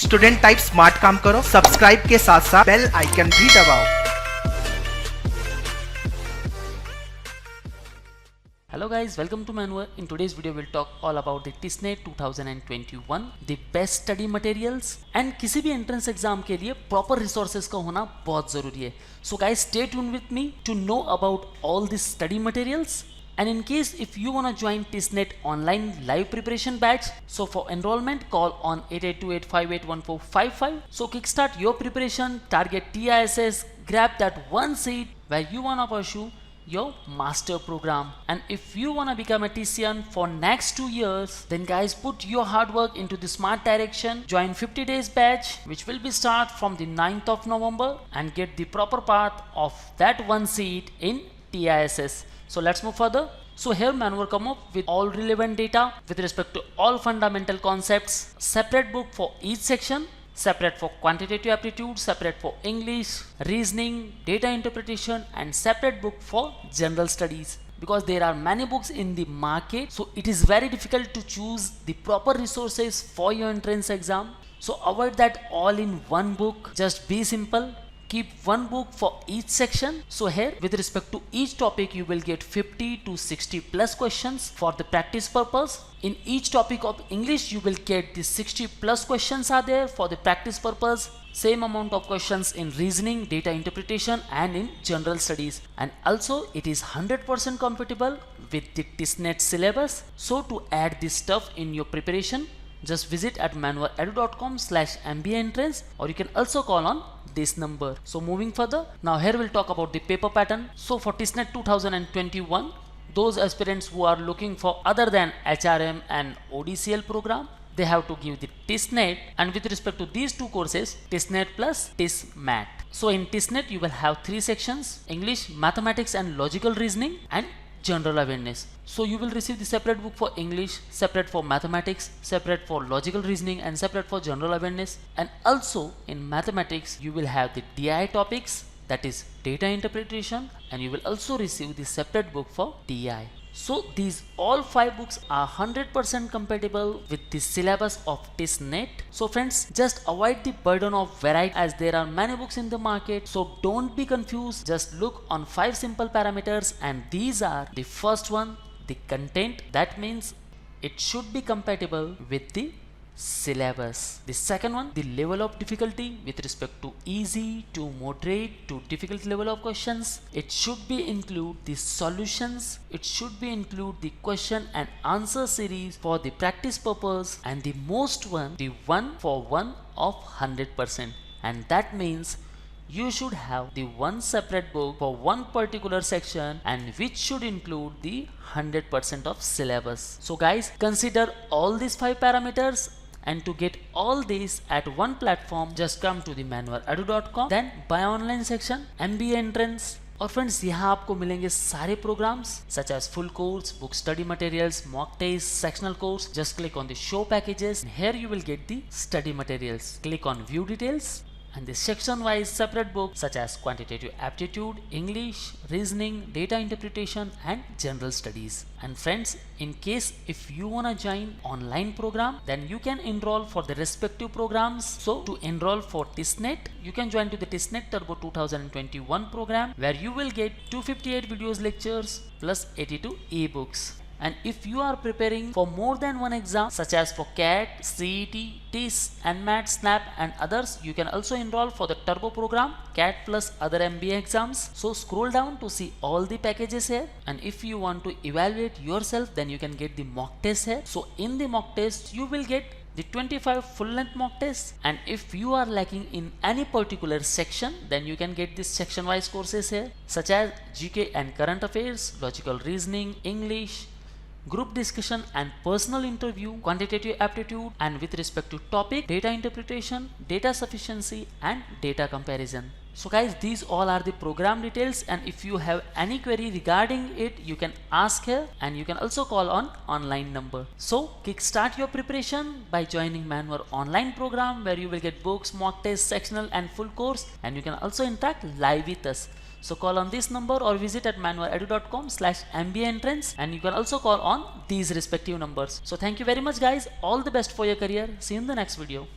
Student type smart काम करो, subscribe के साथ साथ बेल आइकन भी दबाओ। Hello guys, welcome to Manwar. In today's video we'll talk all about the TISNET 2021, the best study materials and किसी भी entrance exam के लिए proper resources का होना बहुत ज़रूरी है. So guys, stay tuned with me to know about all these study materials. And in case if you want to join TISNET online live preparation batch, so for enrollment call on 8828581455. So kickstart your preparation, target TISS, grab that one seat where you want to pursue your master program. And if you want to become a TCN for next 2 years, then guys put your hard work into the smart direction. Join 50 days batch which will be start from the 9th of November and get the proper path of that one seat in TISS. So let's move further. So here Manwar come up with all relevant data with respect to all fundamental concepts, separate book for each section, separate for quantitative aptitude, separate for English, reasoning, data interpretation and separate book for general studies. Because there are many books in the market, so it is very difficult to choose the proper resources for your entrance exam. So avoid that all in one book, just be simple. Keep one book for each section. So here with respect to each topic you will get 50 to 60 plus questions for the practice purpose. In each topic of English you will get the 60 plus questions are there for the practice purpose. Same amount of questions in reasoning, data interpretation and in general studies. And also it is 100% compatible with the TISNET syllabus. So to add this stuff in your preparation, just visit at manwaredu.com/MBA-entrance or you can also call on this number. So moving further, now here we'll talk about the paper pattern. So for TISNET 2021, those aspirants who are looking for other than HRM and ODCL program, they have to give the TISNET, and with respect to these two courses, TISNET plus TISMAT. So in TISNET you will have 3 sections: English, Mathematics and Logical Reasoning and General Awareness. So you will receive the separate book for English, separate for Mathematics, separate for Logical Reasoning and separate for General Awareness. And also in Mathematics you will have the DI topics, that is data interpretation, and you will also receive the separate book for DI. So these all 5 books are 100% compatible with the syllabus of TISNET. So friends, just avoid the burden of variety as there are many books in the market. So don't be confused, just look on 5 simple parameters, and these are: the first one, the content, that means it should be compatible with the syllabus. The second one, the level of difficulty with respect to easy to moderate to difficult level of questions. It should be include the solutions, it should be include the question and answer series for the practice purpose, and the most one, the 1-for-1 of 100%, and that means you should have the one separate book for one particular section and which should include the 100% of syllabus. So guys, consider all these 5 parameters, and to get all these at one platform, just come to the manwaredu.com, then buy online section, MBA entrance. और friends यहाँ आपको मिलेंगे सारे programmes such as full course, book study materials, mock test, sectional course. Just click on the show packages. Here you will get the study materials. Click on view details, and the section wise separate books such as quantitative aptitude, English, reasoning, data interpretation and general studies. And friends, in case if you want to join online program, then you can enroll for the respective programs. So to enroll for TISNET, you can join to the TISNET Turbo 2021 program where you will get 258 videos lectures plus 82 ebooks. And if you are preparing for more than one exam such as for CAT, CET, TIS, NMAT, SNAP and others, you can also enroll for the Turbo program, CAT plus other MBA exams. So scroll down to see all the packages here, and if you want to evaluate yourself, then you can get the mock test here. So in the mock test you will get the 25 full-length mock tests, and if you are lacking in any particular section, then you can get this section-wise courses here such as GK and current affairs, logical reasoning, English, group discussion and personal interview, quantitative aptitude, and with respect to topic, data interpretation, data sufficiency and data comparison. So guys, these all are the program details, and if you have any query regarding it, you can ask here, and you can also call on online number. So kickstart your preparation by joining Manwar online program where you will get books, mock tests, sectional and full course, and you can also interact live with us. So call on this number or visit at manwaredu.com/MBA-entrance, and you can also call on these respective numbers. So thank you very much guys. All the best for your career. See you in the next video.